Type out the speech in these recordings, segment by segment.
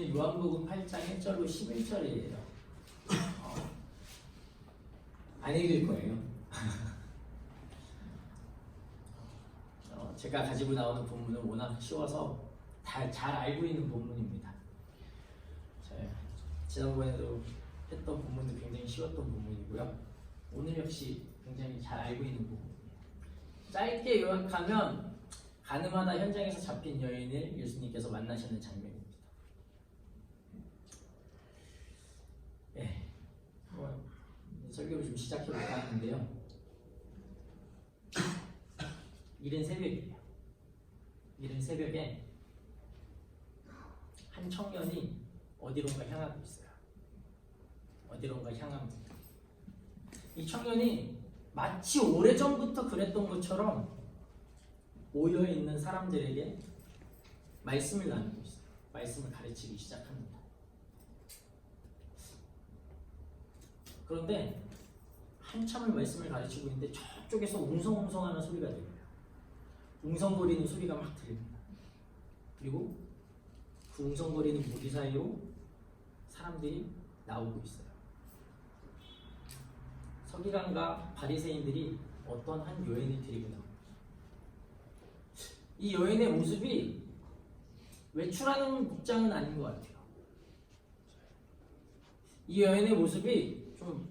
보시면 요한복음 8장 1절로 11절이에요. 안 읽을 거예요. 제가 가지고 나오는 본문은 워낙 쉬워서 잘 알고 있는 본문입니다. 지난번에도 했던 본문도 굉장히 쉬웠던 본문이고요. 오늘 역시 굉장히 잘 알고 있는 부분이에요. 짧게 요약하면 가늠하다 현장에서 잡힌 여인을 예수님께서 만나시는 장면입니다. 네, 설교를 좀 시작해볼까 하는데요. 이른 새벽이에요. 이른 새벽에 한 청년이 어디론가 향하고 있어요. 어디론가 향합니다. 이 청년이 마치 오래전부터 그랬던 것처럼 모여있는 사람들에게 말씀을 나누고 있어요. 말씀을 가르치기 시작합니다. 그런데 한참을 말씀을 가르치고 있는데 저쪽에서 웅성웅성하는 소리가 들려요. 웅성거리는 소리가 막 들립니다. 그리고 그 웅성거리는 무리 사이로 사람들이 나오고 있어요. 서기관과 바리새인들이 어떤 한 여인을 데리고 나옵니다. 이 여인의 모습이 외출하는 복장은 아닌 것 같아요. 이 여인의 모습이 좀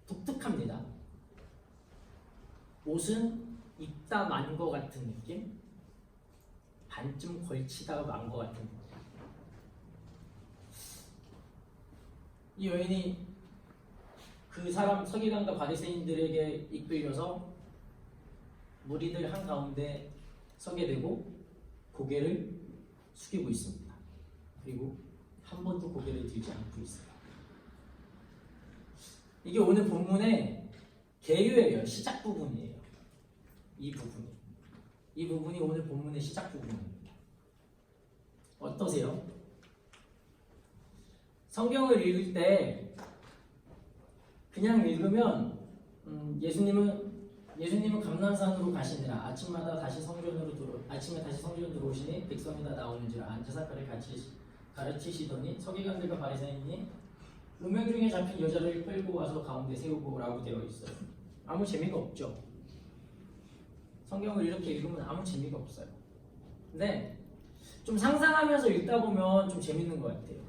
독특합니다. 옷은 입다 만 것 같은 느낌? 반쯤 걸치다가 만 것 같은 느낌. 이 여인이 그 사람 서기관과 바리새인들에게 이끌려서 무리들 한가운데 서게 되고 고개를 숙이고 있습니다. 그리고 한 번도 고개를 들지 않고 있어요. 이게 오늘 본문의 계류예요. 시작 부분이에요. 이 부분이 오늘 본문의 시작 부분입니다. 어떠세요? 성경을 읽을 때 그냥 읽으면 예수님은 감난산으로 가시니라. 아침에 다시 성전으로 들어오시니 백성이 다 나오는지라. 앉아서 그를 가르치시더니 서기관들과 바리새인이 음행 중에 잡힌 여자를 끌고 와서 가운데 세우고라고 되어 있어요. 아무 재미가 없죠. 성경을 이렇게 읽으면 아무 재미가 없어요. 근데 좀 상상하면서 읽다 보면 좀 재밌는 것 같아요.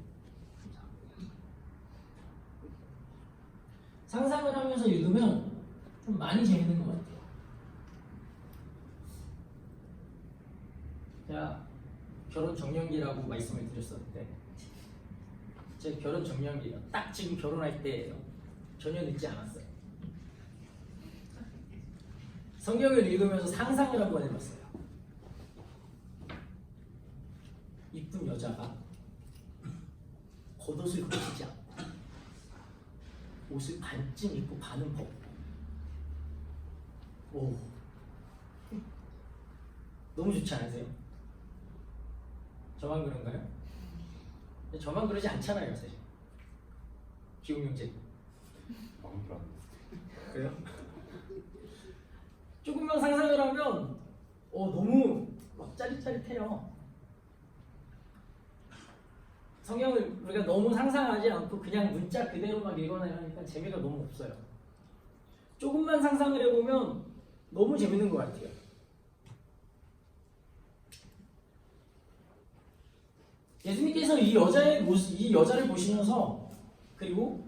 상상을 하면서 읽으면 좀 많이 재밌는 것 같아요. 제가 결혼 정년기라고 말씀을 드렸었는데 제 결혼 정년기예요. 딱 지금 결혼할 때예요. 전혀 늦지 않았어요. 성경을 읽으면서 상상을 한번 해봤어요. 이쁜 여자가 겉옷을 걸치지 않고 옷을 반쯤 입고 반은 벗고 너무 좋지 않으세요? 저만 그런가요? 저만 그러지 않잖아요, 사실. 기웅형제. 그래요? 조금만 상상을 하면 너무 막 짜릿짜릿해요. 성경을 우리가 너무 상상하지 않고 그냥 문자 그대로 막 읽어내려니까 재미가 너무 없어요. 조금만 상상을 해보면 너무 재밌는 것 같아요. 예수님께서 이 여자를 보시면서 그리고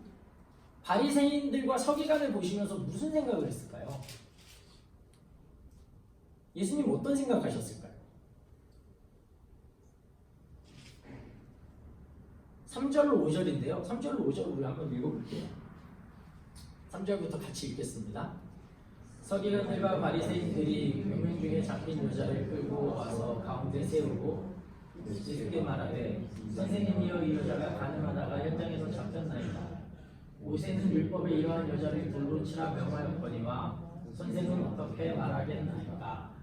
바리새인들과 서기관을 보시면서 무슨 생각을 했을까요? 예수님 어떤 생각하셨을까요? 3절로 5절인데요. 3절로 5절을 우리 한번 읽어볼게요. 3절부터 같이 읽겠습니다. 서기관들과 바리새인들이 금융 중에 잡힌 여자를 끌고 와서 가운데 세우고 예수께 말하되 선생님이여 이 여자가 가늠하다가 현장에서 잡혔나이다. 모세는 율법에 이러한 여자를 돌로 치라 명하였거니와 선생은 어떻게 말하겠나이까.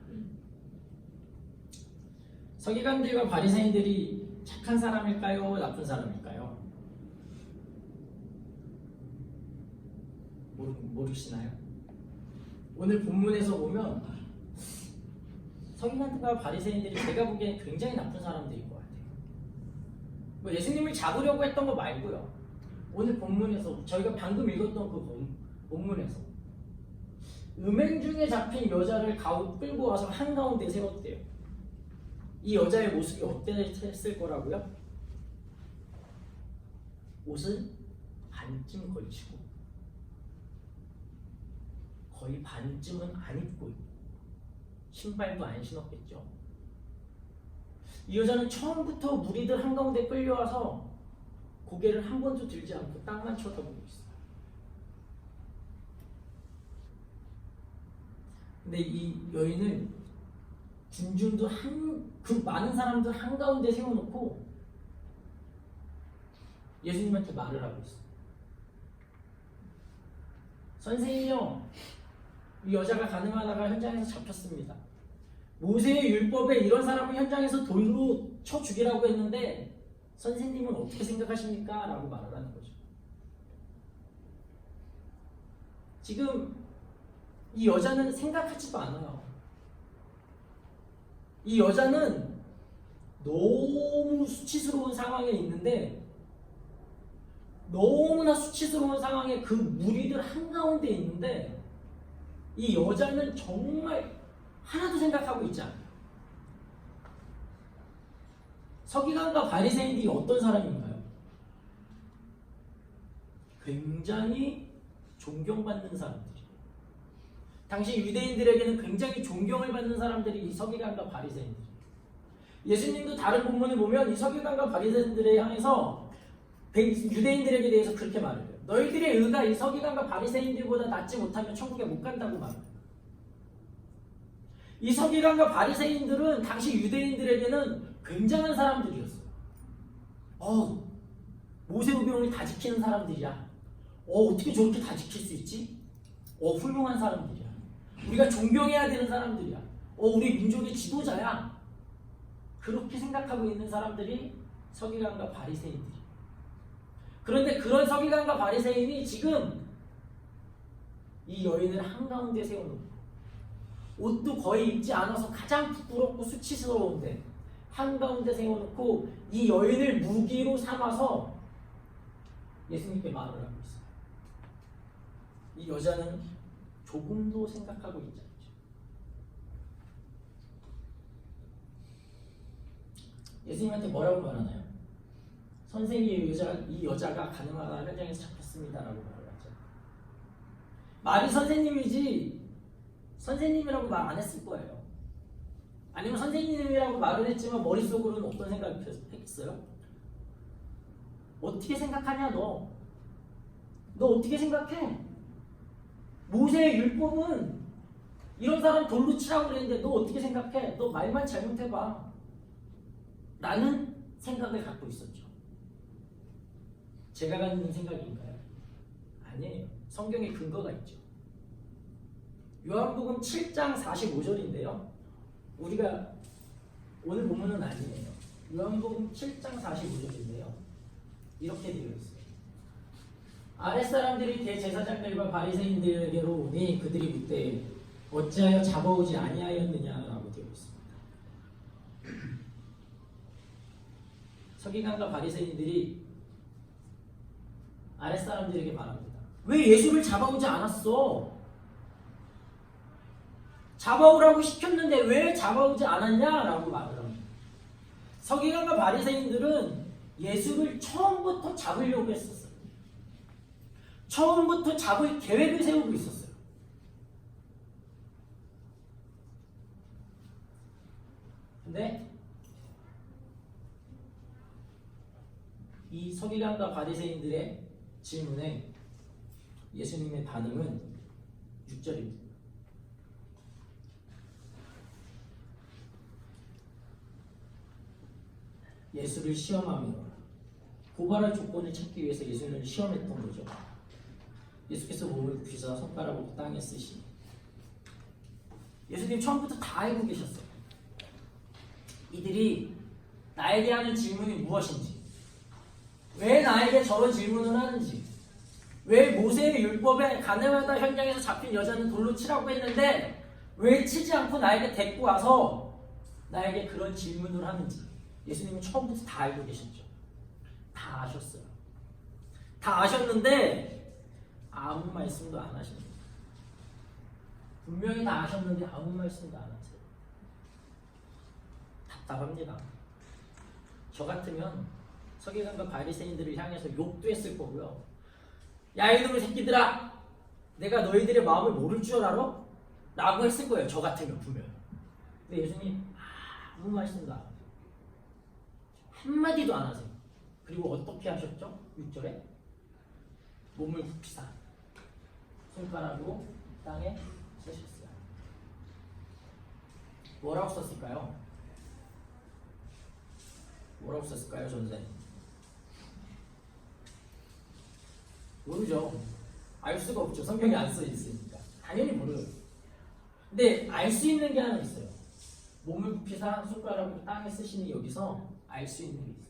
서기관들과 바리새인들이 착한 사람일까요? 나쁜 사람일까요? 모르시나요? 오늘 본문에서 보면 서기관들과 바리새인들이 제가 보기엔 굉장히 나쁜 사람들인 것 같아요. 뭐 예수님을 잡으려고 했던 거 말고요. 오늘 본문에서 저희가 방금 읽었던 그 본문에서 음행 중에 잡힌 여자를 끌고 와서 한가운데 세웠대요. 이 여자의 모습이 어땠을 거라고요? 옷은 반쯤 걸치고 거의 반쯤은 안 입고 있고 신발도 안 신었겠죠. 이 여자는 처음부터 무리들 한가운데 끌려와서 고개를 한 번도 들지 않고 땅만 쳐다보고 있어요. 근데 이 여인을 군중도 그 많은 사람들 한가운데 세워놓고 예수님한테 말을 하고 있어요. 선생님요, 이 여자가 가늠하다가 현장에서 잡혔습니다. 모세의 율법에 이런 사람을 현장에서 돌로 쳐 죽이라고 했는데 선생님은 어떻게 생각하십니까? 라고 말을 하는 거죠. 지금 이 여자는 생각하지도 않아요. 이 여자는 너무 수치스러운 상황에 있는데 너무나 수치스러운 상황에 그 무리들 한가운데 있는데 이 여자는 정말 하나도 생각하고 있지 않아요. 서기관과 바리새인들이 어떤 사람인가요? 굉장히 존경받는 사람들이에요. 당시 유대인들에게는 굉장히 존경을 받는 사람들이 이 서기관과 바리새인들이에요. 예수님도 다른 본문을 보면 이 서기관과 바리새인들에 향해서 유대인들에게 대해서 그렇게 말해요. 너희들의 의가 이 서기관과 바리새인들보다 낫지 못하면 천국에 못 간다고 말해요. 이 서기관과 바리새인들은 당시 유대인들에게는 굉장한 사람들이었어요. 모세오경을 다 지키는 사람들이야. 어떻게 저렇게 다 지킬 수 있지? 훌륭한 사람들이야. 우리가 존경해야 되는 사람들이야. 우리 민족의 지도자야. 그렇게 생각하고 있는 사람들이 서기관과 바리새인들이에요. 그런데 그런 서기관과 바리새인이 지금 이 여인을 한가운데 세워놓고 옷도 거의 입지 않아서 가장 부끄럽고 수치스러운데 한가운데 세워놓고 이 여인을 무기로 삼아서 예수님께 말을 하고 있어요. 이 여자는 조금도 생각하고 있지 않죠. 예수님한테 뭐라고 말하나요? 선생님, 이 여자가 가늠하다 현장에서 잡혔습니다라고 말을 하죠. 말이 선생님이지 선생님이라고 말 안 했을 거예요. 아니면 선생님이라고 말을 했지만 머릿속으로는 어떤 생각이 했겠어요? 어떻게 생각하냐 너? 너 어떻게 생각해? 모세의 율법은 이런 사람 돌로 치라고 그랬는데 너 어떻게 생각해? 너 말만 잘못해봐. 라는 생각을 갖고 있었죠. 제가 갖는 생각인가요? 아니에요. 성경에 근거가 있죠. 요한복음 7장 45절인데요. 우리가 오늘 본문은 아니에요. 요한복음 7장 45절인데요. 이렇게 되어 있어요. 아랫사람들이 대제사장들과 바리새인들에게로 오니 그들이 묻되 어찌하여 잡아오지 아니하였느냐라고 되어 있습니다. 서기관과 바리새인들이 아랫사람들에게 말합니다. 왜 예수를 잡아오지 않았어? 잡아오라고 시켰는데 왜 잡아오지 않았냐라고 말을 합니다. 서기관과 바리새인들은 예수를 처음부터 잡으려고 했었어요. 처음부터 잡을 계획을 세우고 있었어요. 근데 이 서기관과 바리새인들의 질문에 예수님의 반응은 6절입니다. 예수를 시험하며 고발할 조건을 찾기 위해서 예수를 시험했던 거죠. 예수께서 몸을 굽히사 손가락으로 땅에 쓰시니 예수님 처음부터 다 알고 계셨어요. 이들이 나에게 하는 질문이 무엇인지, 왜 나에게 저런 질문을 하는지, 왜 모세의 율법에 가늠하다 현장에서 잡힌 여자는 돌로 치라고 했는데 왜 치지 않고 나에게 데리고 와서 나에게 그런 질문을 하는지 예수님은 처음부터 다 알고 계셨죠. 다 아셨어요. 다 아셨는데 아무 말씀도 안 하십니다. 분명히 다 아셨는데 아무 말씀도 안 하세요. 답답합니다. 저 같으면 서기관과 바리새인들을 향해서 욕도 했을 거고요. 야 이놈의 새끼들아, 내가 너희들의 마음을 모를 줄 알아? 라고 했을 거예요. 저 같으면 분명히. 근데 예수님 아무 말씀도 안 하세요. 한마디도 안 하세요. 그리고 어떻게 하셨죠? 6절에 몸을 굽히사 손가락으로 땅에 쓰셨어요. 뭐라고 썼을까요? 뭐라고 썼을까요, 전생? 모르죠. 알 수가 없죠. 성경에 안 써 있으니까. 당연히 모르요. 근데 알 수 있는 게 하나 있어요. 몸을 굽히사 손가락으로 땅에 쓰시니 여기서 알 수 있는 게 있어요.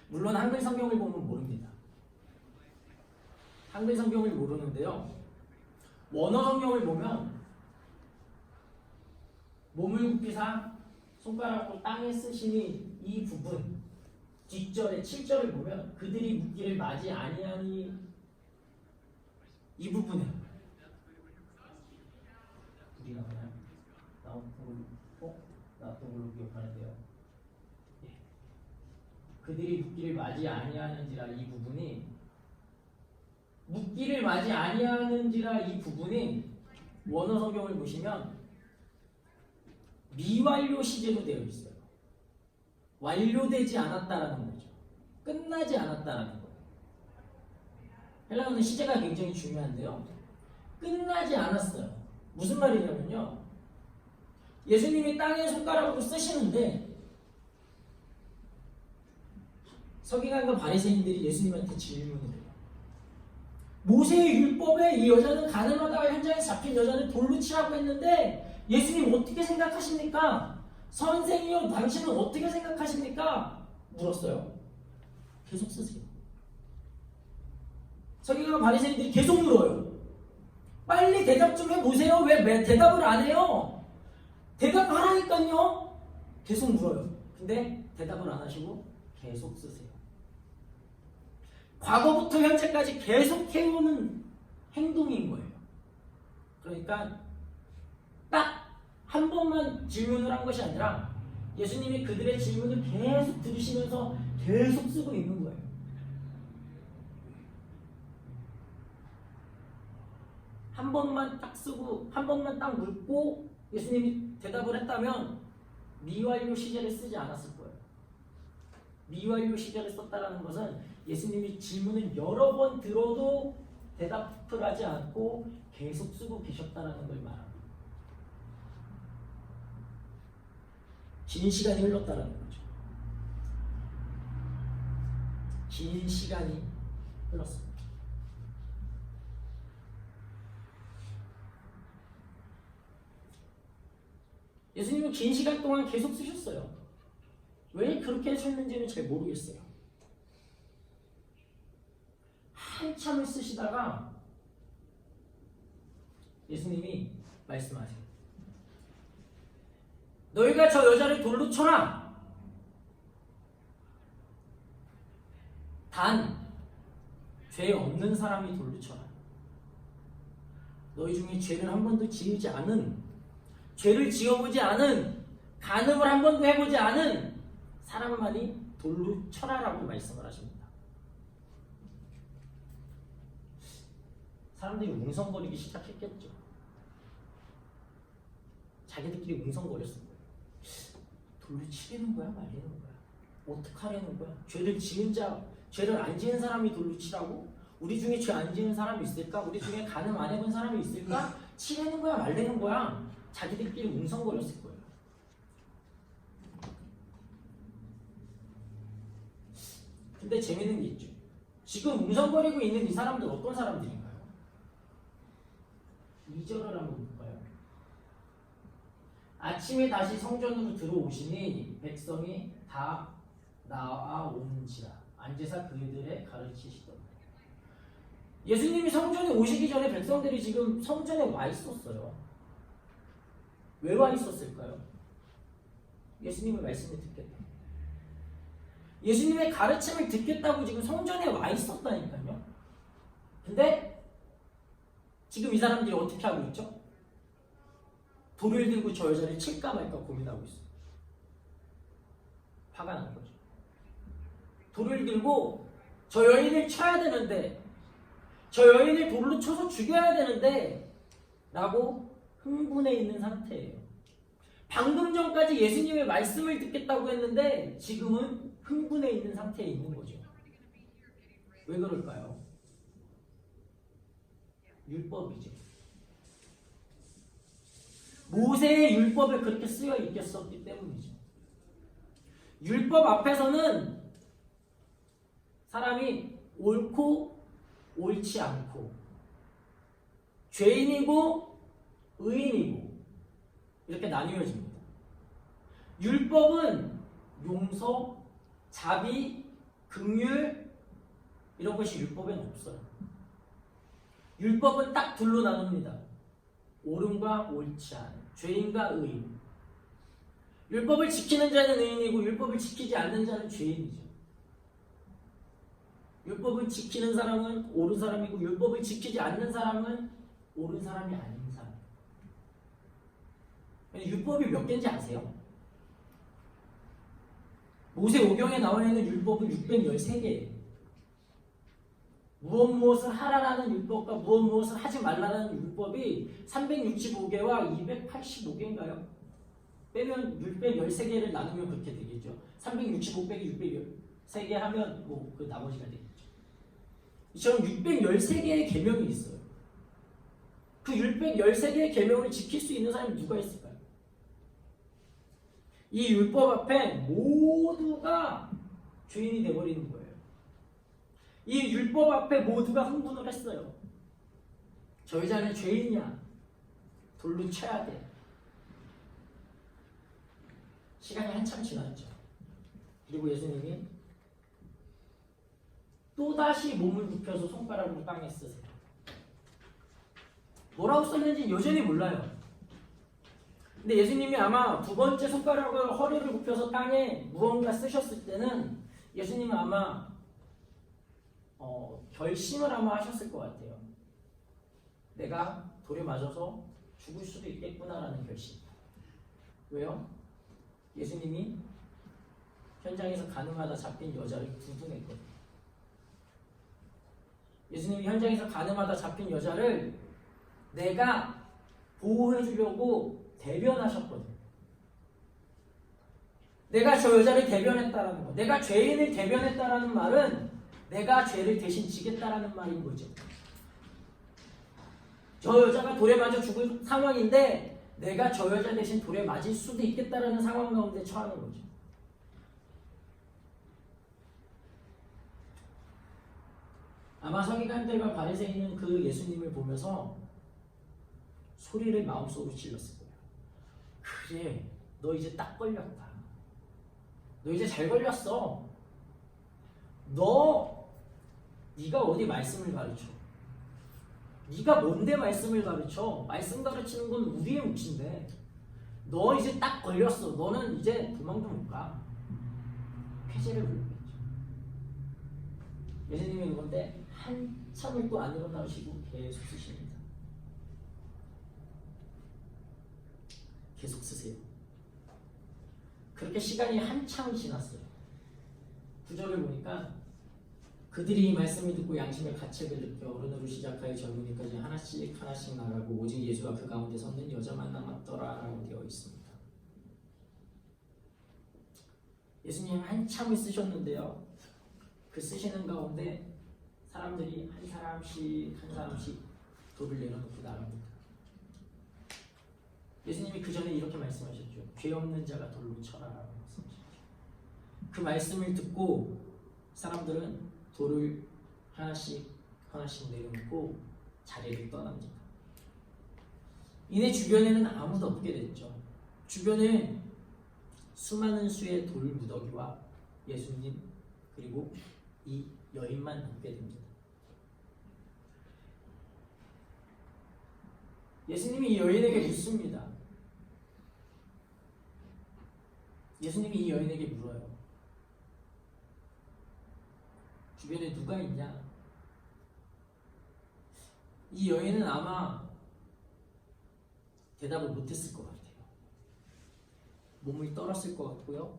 물론 한글 성경을 보면 모릅니다. 한글 성경을 모르는데요. 원어 성경을 보면 몸을 굽히사 손가락으로 땅에 쓰시니 이 부분 뒷절에 7절을 보면 그들이 묻기를 맞이 아니하니 이 부분에 불이 나오나요? 나왔던 걸로 기억하는데요. 예. 그들이 묻기를 맞이 아니하는지라 이 부분이 묻기를 맞이 아니하는지라 이 부분이 원어 성경을 보시면 미완료 시제로 되어 있어요. 완료되지 않았다라는 거죠. 끝나지 않았다라는 거예요. 헬라어는 시제가 굉장히 중요한데요. 끝나지 않았어요. 무슨 말이냐면요. 예수님이 땅에 손가락으로 쓰시는데 서기관과 바리새인들이 예수님한테 질문을 해요. 모세의 율법에 이 여자는 가늠하다가 현장에 잡힌 여자는 돌로 치라고 했는데 예수님 어떻게 생각하십니까? 선생이요, 당신은 어떻게 생각하십니까? 물었어요. 계속 쓰세요. 서기관과 바리새인들이 계속 물어요. 빨리 대답 좀 해보세요. 왜 대답을 안 해요? 대답하라니까요. 계속 물어요. 근데 대답을 안 하시고 계속 쓰세요. 과거부터 현재까지 계속 해오는 행동인 거예요. 그러니까 딱 한 번만 질문을 한 것이 아니라 예수님이 그들의 질문을 계속 들으시면서 계속 쓰고 있는 거예요. 한 번만 딱 쓰고 한 번만 딱 묻고 예수님이 대답을 했다면 미완료 시제를 쓰지 않았을 거예요. 미완료 시제를 썼다는 것은 예수님이 질문을 여러 번 들어도 대답을 하지 않고 계속 쓰고 계셨다는 걸 말합니다. 긴 시간이 흘렀다는 거죠. 긴 시간이 흘렀습니다. 예수님은 긴 시간 동안 계속 쓰셨어요. 왜 그렇게 하셨는지는 잘 모르겠어요. 한참을 쓰시다가 예수님이 말씀하세요. 너희가 저 여자를 돌로 쳐라. 단 죄 없는 사람이 돌로 쳐라. 너희 중에 죄를 한 번도 지으지 않은, 죄를 지어보지 않은, 간음을 한 번도 해보지 않은 사람만이 돌로 쳐라라고 말씀을 하십니다. 사람들이 웅성거리기 시작했겠죠. 자기들끼리 웅성거렸을 거예요. 돌로 치려는 거야? 말리는 거야? 어떡하려는 거야? 죄를 지은 자, 죄를 안 지은 사람이 돌로 치라고? 우리 중에 죄 안 지은 사람이 있을까? 우리 중에 간음 안 해본 사람이 있을까? 치려는 거야? 말리는 거야? 자기들끼리 웅성거렸을 거예요. 근데 재밌는 게 있죠. 지금 웅성거리고 있는 이 사람들 어떤 사람들인가요? 2절을 한번 볼까요? 아침에 다시 성전으로 들어오시니 백성이 다 나아온지라 앉으사 그들의 가르치시더라. 예수님이 성전에 오시기 전에 백성들이 지금 성전에 와 있었어요. 왜 와 있었을까요? 예수님의 말씀을 듣겠다. 예수님의 가르침을 듣겠다고 지금 성전에 와 있었다니까요. 근데 지금 이 사람들이 어떻게 하고 있죠? 돌을 들고 저 여자를 칠까 말까 고민하고 있어요. 화가 난 거죠. 돌을 들고 저 여인을 쳐야 되는데, 저 여인을 돌로 쳐서 죽여야 되는데 라고 흥분해 있는 상태예요. 방금 전까지 예수님의 말씀을 듣겠다고 했는데 지금은 흥분해 있는 상태에 있는 거죠. 왜 그럴까요? 율법이죠. 모세의 율법에 그렇게 쓰여 있겠었기 때문이죠. 율법 앞에서는 사람이 옳고 옳지 않고, 죄인이고 의인이고 이렇게 나뉘어집니다. 율법은 용서, 자비, 긍휼 이런 것이 율법에는 없어요. 율법은 딱 둘로 나눕니다. 옳음과 옳지 않음, 죄인과 의인. 율법을 지키는 자는 의인이고 율법을 지키지 않는 자는 죄인이죠. 율법을 지키는 사람은 옳은 사람이고 율법을 지키지 않는 사람은 옳은 사람이 아닌 사람. 율법이 몇 개인지 아세요? 모세오경에 나와 있는 율법은 613개예요. 무엇을 하라라는 율법과 무엇을 하지 말라는 율법이 365개와 285개인가요? 빼면 613개를 나누면 그렇게 되겠죠. 365 빼기 613개 하면 뭐 그 나머지가 되겠죠. 이처럼 613개의 계명이 있어요. 그 613개의 계명을 지킬 수 있는 사람이 누가 있을까요? 이 율법 앞에 모두가 죄인이 되어버리는 거예요. 이 율법 앞에 모두가 흥분을 했어요. 저 여자는 죄인이야. 돌로 쳐야 돼. 시간이 한참 지났죠. 그리고 예수님이 또다시 몸을 굽혀서 손가락으로 땅에 쓰세요. 뭐라고 썼는지 여전히 몰라요. 근데 예수님이 아마 두 번째 손가락을 허리를 굽혀서 땅에 무언가 쓰셨을 때는 예수님은 아마 결심을 아마 하셨을 것 같아요. 내가 돌에 맞아서 죽을 수도 있겠구나라는 결심. 왜요? 예수님이 현장에서 가늠하다 잡힌 여자를 구분했거든요. 예수님이 현장에서 가늠하다 잡힌 여자를 내가 보호해 주려고 대변하셨거든요. 내가 저 여자를 대변했다라는 거, 내가 죄인을 대변했다라는 말은 내가 죄를 대신 지겠다라는 말인 거죠. 저 여자가 돌에 맞아 죽을 상황인데 내가 저 여자 대신 돌에 맞을 수도 있겠다라는 상황 가운데 처하는 거죠. 아마 서기관들과 바리새인은 그 예수님을 보면서 소리를 마음속으로 질렀을 거예요. 그래, 너 이제 딱 걸렸다. 너 이제 잘 걸렸어. 네가 어디 말씀을 가르쳐? 네가 뭔데 말씀을 가르쳐? 말씀 가르치는 건 우리의 몫인데 너 이제 딱 걸렸어. 너는 이제 도망도 못 가. 폐쇄를 올리겠죠. 예수님이 그런데 한참을 또 안 일어나시고 계속 쓰십니다. 계속 쓰세요. 그렇게 시간이 한참 지났어요. 구절을 보니까 그들이 이 말씀을 듣고 양심의 가책을 느껴 어른으로 시작하여 젊은이까지 하나씩 하나씩 나가고 오직 예수가 그 가운데 섰는 여자만 남았더라 라고 되어 있습니다. 예수님 한참을 쓰셨는데요. 그 쓰시는 가운데 사람들이 한 사람씩 돌을 내려놓고 나갑니다. 예수님이 그 전에 이렇게 말씀하셨죠. 죄 없는 자가 돌로 쳐라 라고 말씀하셨죠. 그 말씀을 듣고 사람들은 돌을 하나씩 내려놓고 자리를 떠납니다. 이내 주변에는 아무도 없게 됐죠. 주변에 수많은 수의 돌 무더기와 예수님 그리고 이 여인만 남게 됩니다. 예수님이 이 여인에게 묻습니다. 예수님이 이 여인에게 물어요. 주변에 누가 있냐? 이 여인은 아마 대답을 못했을 것 같아요. 몸을 떨었을 것 같고요.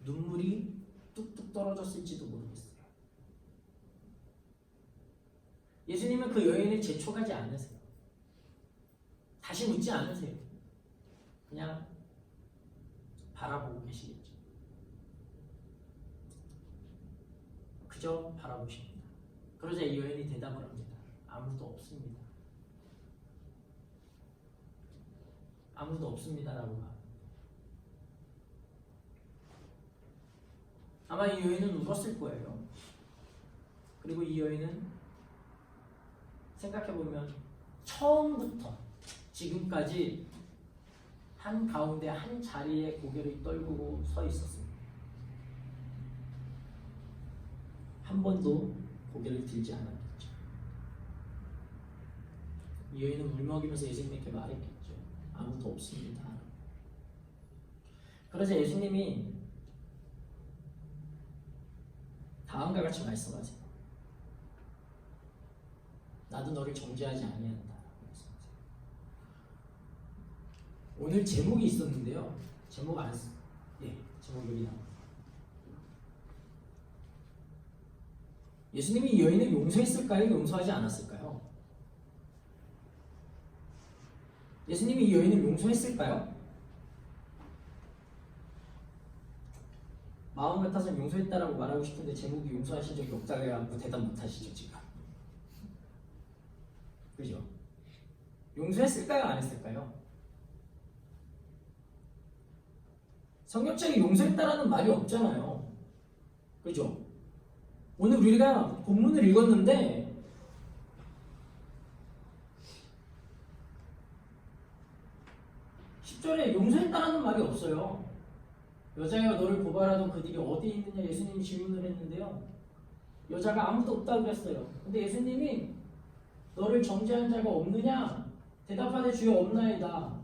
눈물이 뚝뚝 떨어졌을지도 모르겠어요. 예수님은 그 여인을 재촉하지 않으세요. 다시 묻지 않으세요. 그냥 바라보고 계시겠죠. 그저 바라보십니다. 그러자 이 여인이 대답을 합니다. 아무도 없습니다. 아무도 없습니다라고 합니다. 아마 이 여인은 울었을 거예요. 그리고 이 여인은 생각해보면 처음부터 지금까지 한 가운데 한 자리에 고개를 떨구고 서 있었습니다. 한 번도 고개를 들지 않았겠죠. 이 여인은 울먹이면서 예수님께 말했겠죠. 아무도 없습니다. 그러자 예수님이 다음과 같이 말씀하세요. 나도 너를 정죄하지 아니한다. 오늘 제목이 있었는데요. 제목 안 쓰. 제목 여기 나옵니다. 예수님이 이 여인을 용서했을까요? 용서하지 않았을까요? 예수님이 이 여인을 용서했을까요? 마음 같아서는 용서했다라고 말하고 싶은데 제목이 용서하신 적이 없다고 해갖고 대답 못하시죠 지금. 그죠? 용서했을까요? 안 했을까요? 성경책에 용서했다라는 말이 없잖아요. 그죠? 오늘 우리가 본문을 읽었는데 (10절에) 용서했다라는 말이 없어요. 여자여 너를 고발하던 그들이 어디 있느냐 예수님이 질문을 했는데요. 여자가 아무도 없다고 그랬어요. 근데 예수님이 너를 정죄한 자가 없느냐? 대답하되 주여 없나이다.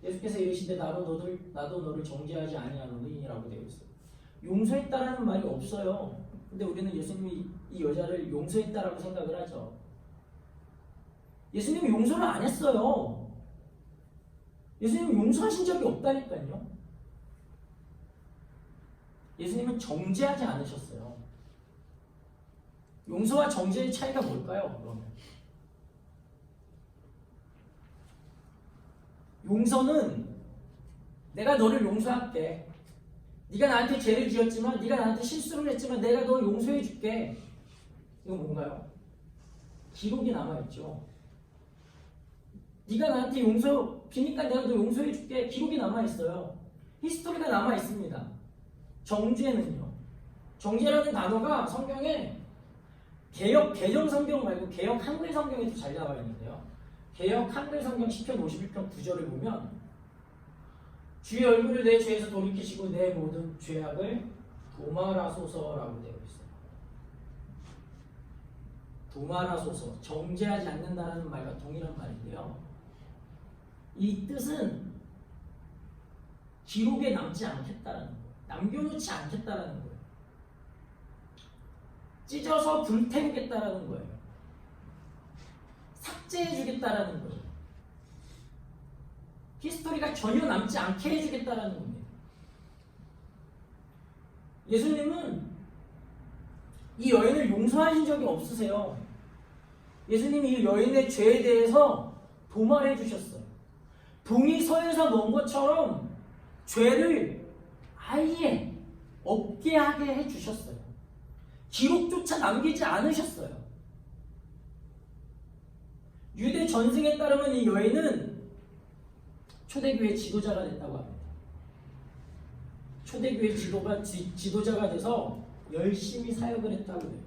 예수께서 이르시되 나도 너를 정죄하지 아니하노니라고 되어 있어요. 용서했다라는 말이 없어요. 근데 우리는 예수님이 이 여자를 용서했다라고 생각을 하죠. 예수님이 용서를 안 했어요. 예수님은 용서하신 적이 없다니까요. 예수님은 정죄하지 않으셨어요. 용서와 정죄의 차이가 뭘까요? 그러면 용서는 내가 너를 용서할게. 네가 나한테 죄를 지었지만, 네가 나한테 실수를 했지만 내가 너 용서해 줄게. 이건 뭔가요? 기록이 남아있죠. 네가 나한테 비니까 내가 너 용서해 줄게. 기록이 남아있어요. 히스토리가 남아있습니다. 정죄는요. 정죄라는 단어가 성경에 개역 개정 성경 말고 개역 한글 성경에도 잘 나와 있는데요. 개역 한글 성경 시편 51편 9절을 보면 주의 얼굴을 내 죄에서 돌이키시고 내 모든 죄악을 도말하소서라고 되어 있어요. 도말하소서, 정죄하지 않는다는 말과 동일한 말인데요. 이 뜻은 기록에 남지 않겠다라는 거예요. 남겨놓지 않겠다라는 거예요. 찢어서 불태우겠다라는 거예요. 삭제해주겠다라는 거예요. 히스토리가 전혀 남지 않게 해주겠다라는 겁니다. 예수님은 이 여인을 용서하신 적이 없으세요. 예수님이 이 여인의 죄에 대해서 도말해 주셨어요. 동이 서에서 먼 것처럼 죄를 아예 없게 하게 해주셨어요. 기록조차 남기지 않으셨어요. 유대 전승에 따르면 이 여인은 초대교회 지도자가 됐다고 합니다. 초대교회 지도자가 돼서 열심히 사역을 했다고 해요.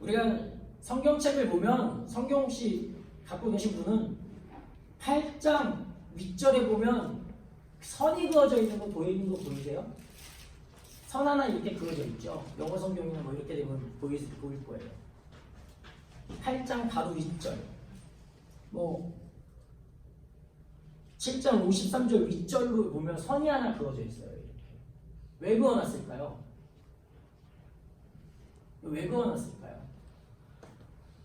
우리가 성경책을 보면, 성경 혹시 갖고 계신 분은 8장 윗절에 보면 선이 그어져 있는 거 보이는 거 보이세요? 선 하나 이렇게 그어져 있죠. 영어 성경이나 뭐 이렇게 되면 보일 거예요. 8장 바로 윗절, 뭐 7장 53절 윗절로 보면 선이 하나 그어져 있어요. 이렇게 왜 그어놨을까요? 왜 그어놨을까요?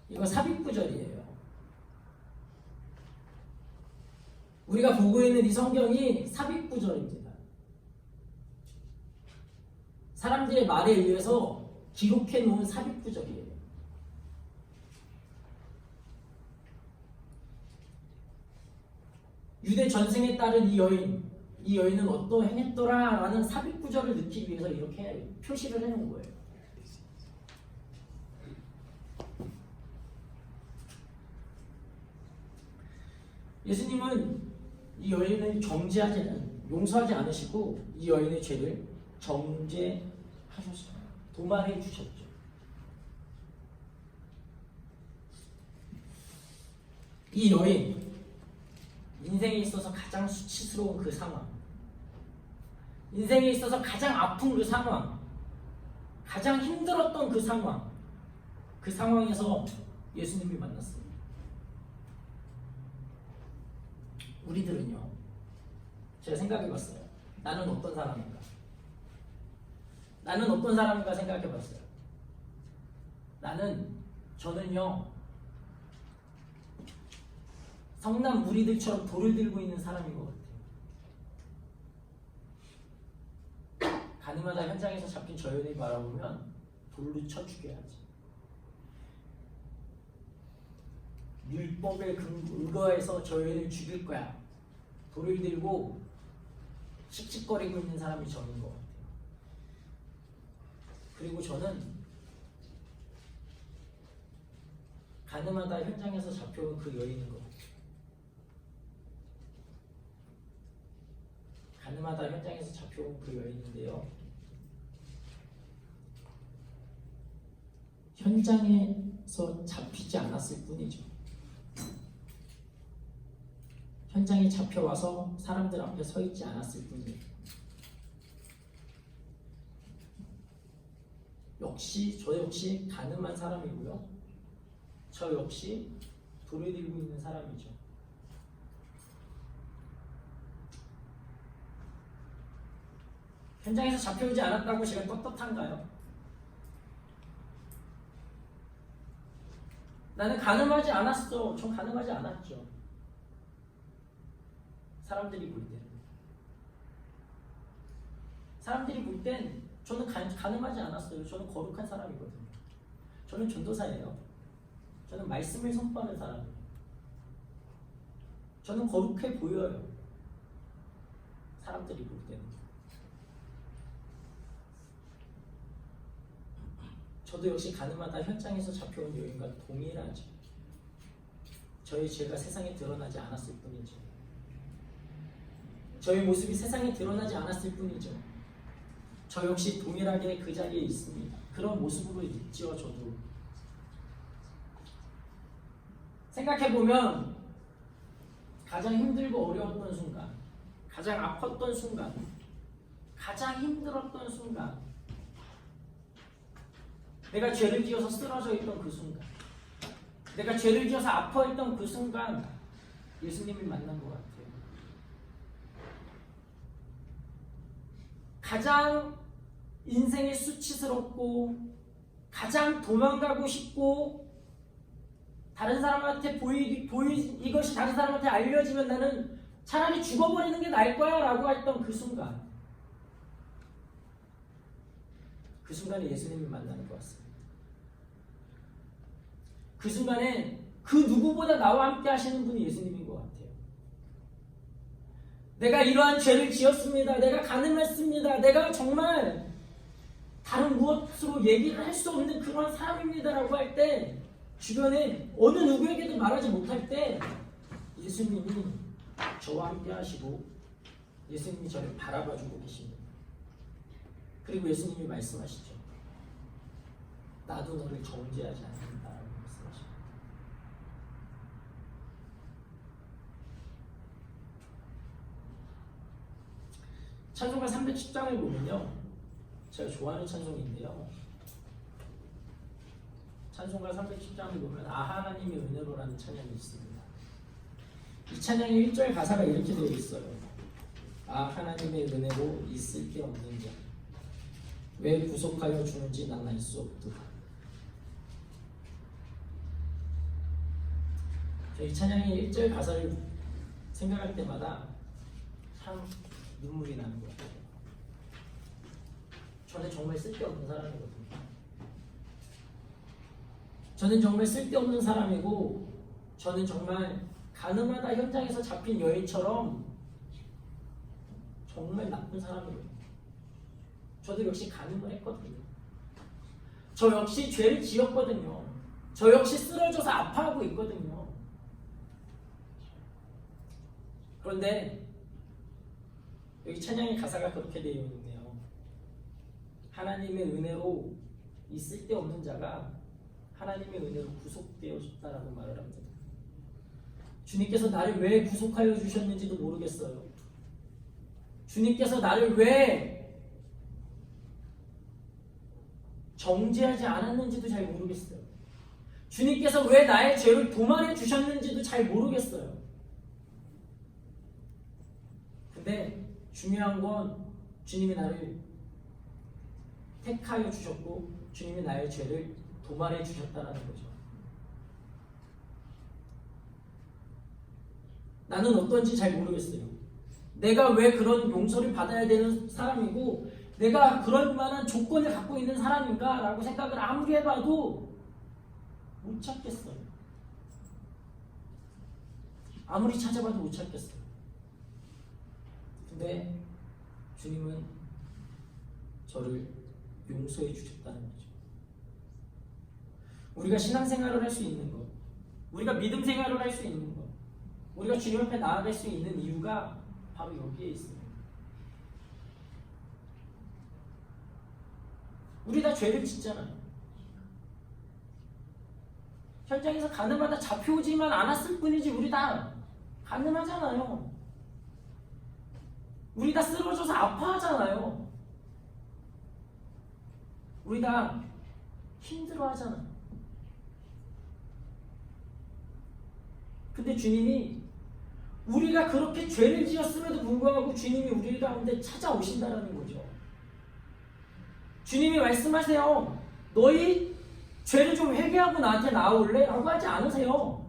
이거 삽입구절이에요. 우리가 보고 있는 이 성경이 삽입구절입니다. 사람들의 말에 의해서 기록해 놓은 삽입구절이에요. 유대 전승에 따른 이 여인은 어떠행했더라 라는 삽입구절을 넣기 위해서 이렇게 표시를 해놓은 거예요. 예수님은 이 여인을 용서하지 않으시고 이 여인의 죄를 정죄하셨어요. 도말해 주셨죠. 이 여인, 인생에 있어서 가장 수치스러운 그 상황, 인생에 있어서 가장 아픈 그 상황, 가장 힘들었던 그 상황에서 예수님이 만났습니다. 우리들은요, 제가 생각해봤어요. 나는 어떤 사람인가? 나는 어떤 사람인가 생각해봤어요. 저는요, 성남 무리들처럼 돌을 들고 있는 사람인 것 같아요. 가늠하다 현장에서 잡힌 저 여인을 바라보면 돌로 쳐 죽여야지. 율법에 근거해서 저 여인을 죽일 거야. 돌을 들고 씩씩거리고 있는 사람이 저인 것 같아요. 그리고 저는 가늠하다 현장에서 잡혀온 그 여인인 것 같아요. 가늠하다 현장에서 잡혀온 그 여인인데요. 현장에서 잡히지 않았을 뿐이죠. 현장에 잡혀와서 사람들 앞에 서 있지 않았을 뿐이에요. 저 역시 가늠한 사람이고요. 저 역시 돌을 들고 있는 사람이죠. 현장에서 잡혀오지 않았다고 제가 떳떳한가요? 나는 가늠하지 않았어. 전 가늠하지 않았죠. 사람들이 볼 땐 저는 가늠하지 않았어요. 저는 거룩한 사람이거든요. 저는 전도사예요. 저는 말씀을 선포하는 사람이에요. 저는 거룩해 보여요. 사람들이 볼 때는. 저도 역시 가늠하다 현장에서 잡혀온 여인과 동일하죠. 저의 죄가 세상에 드러나지 않았을 뿐이죠. 저의 모습이 세상에 드러나지 않았을 뿐이죠. 저 역시 동일하게 그 자리에 있습니다. 그런 모습으로 있죠, 저도. 생각해보면 가장 힘들고 어려웠던 순간, 가장 아팠던 순간, 가장 힘들었던 순간, 내가 죄를 지어서 쓰러져 있던 그 순간, 내가 죄를 지어서 아파했던 그 순간 예수님을 만난 것 같아요. 가장 인생이 수치스럽고 가장 도망가고 싶고 다른 사람한테 이것이 다른 사람한테 알려지면 나는 차라리 죽어버리는 게 나을 거야 라고 했던 그 순간, 그 순간에 예수님을 만나는 것 같습니다. 그 순간에 그 누구보다 나와 함께 하시는 분이 예수님인 것 같아요. 내가 이러한 죄를 지었습니다. 내가 가늠했습니다. 내가 정말 다른 무엇으로 얘기를 할 수 없는 그런 사람입니다라고 할 때, 주변에 어느 누구에게도 말하지 못할 때 예수님이 저와 함께 하시고 예수님이 저를 바라봐주고 계십니다. 그리고 예수님이 말씀하시죠. 나도 너를 정죄하지 않는다라고 말씀하십니다. 찬송가 310장을 보면요, 제가 좋아하는 찬송인데요, 찬송가 310장을 보면 하나님의 은혜로라는 찬양이 있습니다. 이 찬양의 1절 가사가 이렇게 되어 있어요. 하나님의 은혜로 있을 게 없는 자, 왜 구속하여 주는지 난 알 수 없도다. 저희 찬양의 1절 가사를 생각할 때마다 참 눈물이 나는 것 같아요. 저는 정말 쓸데없는 사람이거든요. 저는 정말 쓸데없는 사람이고, 저는 정말 가늠하다 현장에서 잡힌 여인처럼 정말 나쁜 사람이에요. 저도 역시 가늠을 했거든요. 저 역시 죄를 지었거든요. 저 역시 쓰러져서 아파하고 있거든요. 그런데 여기 찬양의 가사가 그렇게 되어 있네요. 하나님의 은혜로 이 쓸데없는 자가 하나님의 은혜로 구속되어졌다라고 말을 합니다. 주님께서 나를 왜 구속하여 주셨는지도 모르겠어요. 주님께서 나를 왜 정죄하지 않았는지도 잘 모르겠어요. 주님께서 왜 나의 죄를 도말해 주셨는지도 잘 모르겠어요. 근데 중요한 건 주님이 나를 택하여 주셨고 주님이 나의 죄를 도말해 주셨다는 거죠. 나는 어떤지 잘 모르겠어요. 내가 왜 그런 용서를 받아야 되는 사람이고 내가 그럴 만한 조건을 갖고 있는 사람인가 라고 생각을 아무리 해봐도 못 찾겠어요. 아무리 찾아봐도 못 찾겠어요. 근데 주님은 저를 용서해 주셨다는 거죠. 우리가 신앙생활을 할 수 있는 것, 우리가 믿음 생활을 할 수 있는 것, 우리가 주님 앞에 나아갈 수 있는 이유가 바로 여기에 있습니다. 우리 다 죄를 짓잖아요. 현장에서 가늠하다 잡혀오지만 않았을 뿐이지 우리 다 가늠하잖아요. 우리 다 쓰러져서 아파하잖아요. 우리 다 힘들어하잖아요. 근데 주님이 우리가 그렇게 죄를 지었음에도 불구하고 주님이 우리 가운데 찾아오신다는 거죠. 주님이 말씀하세요. 너희 죄를 좀 회개하고 나한테 나아올래? 라고 하지 않으세요.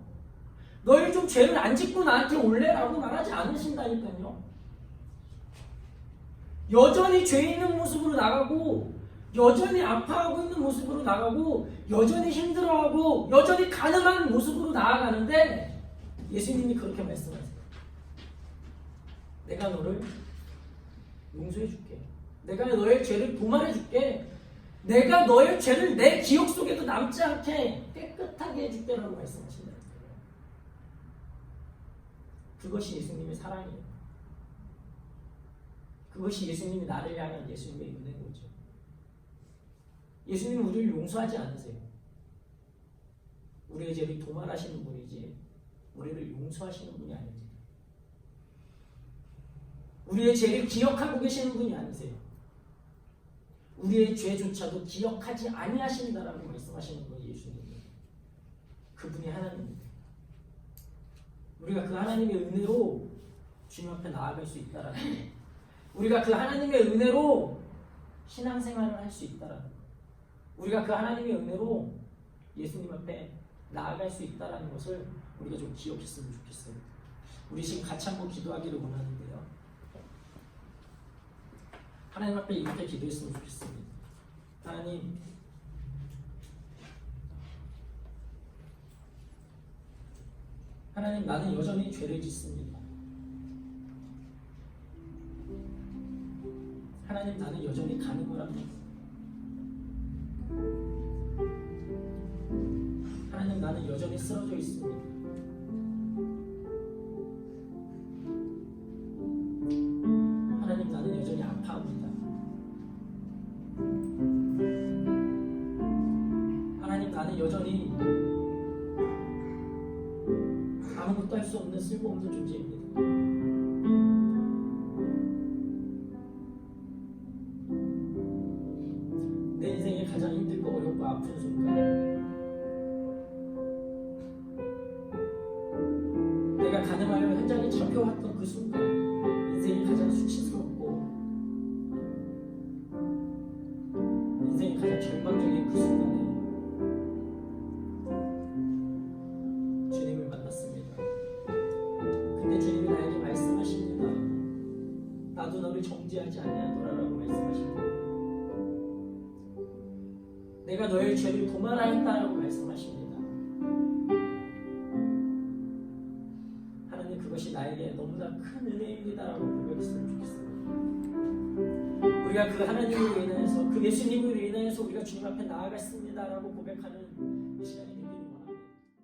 너희 좀 죄를 안 짓고 나한테 올래? 라고 말하지 않으신다니까요. 여전히 죄 있는 모습으로 나가고 여전히 아파하고 있는 모습으로 나가고 여전히 힘들어하고 여전히 가늠한 모습으로 나아가는데 예수님이 그렇게 말씀하세요. 내가 너를 용서해 줄게. 내가 너의 죄를 도말해 줄게. 내가 너의 죄를 내 기억 속에도 남지 않게 깨끗하게 해줄게라고 말씀하신다는 거예요. 그것이 예수님의 사랑이에요. 그것이 예수님이 나를 향한 예수님의 은혜인 거죠. 예수님은 우리를 용서하지 않으세요. 우리의 죄를 도말하시는 분이지 우리를 용서하시는 분이 아닙니다. 우리의 죄를 기억하고 계시는 분이 아니세요. 우리의 죄조차도 기억하지 아니하신다라고 말씀하시는 분이 예수님이에요. 그분이 하나님입니다. 우리가 그 하나님의 은혜로 주님 앞에 나아갈 수 있다라는 거예요. 우리가 그 하나님의 은혜로 신앙생활을 할 수 있다라는 거예요. 우리가 그 하나님의 은혜로 예수님 앞에 나아갈 수 있다라는 것을 우리가 좀 기억했으면 좋겠어요. 우리 지금 같이 한번 기도하기를 원하는데요. 하나님 앞에 이렇게 기도했으면 좋겠습니다. 하나님, 하나님 나는 여전히 죄를 짓습니다. 하나님 나는 여전히 가늠을 합니다. 하나님 나는 여전히 쓰러져 있습니다. 하나님 나는 여전히 아파합니다. 하나님 나는 여전히 아무것도 할 수 없는 쓸모없는 존재입니다. 내 인생에 가장 힘들고 어렵고 아픈 순간, 내가 가늠하여 현장에 잡혀왔던 그 순간, 인생이 가장 수치스럽고 인생의 가장 절망적인 그 순간에 주님을 만났습니다. 근데 주님이 나에게 말씀하십니다. 나도 너를 정죄하지 아니하노라라고 말씀하십니다. 내가 너의 죄를 도말하였다라고 말씀하십니다. 하나님, 그것이 나에게 너무나 큰 은혜입니다라고 고백했으면 좋겠습니다. 우리가 그 하나님으로 인하여서, 그 예수님으로 인하여서 우리가 주님 앞에 나아갔습니다라고 고백하는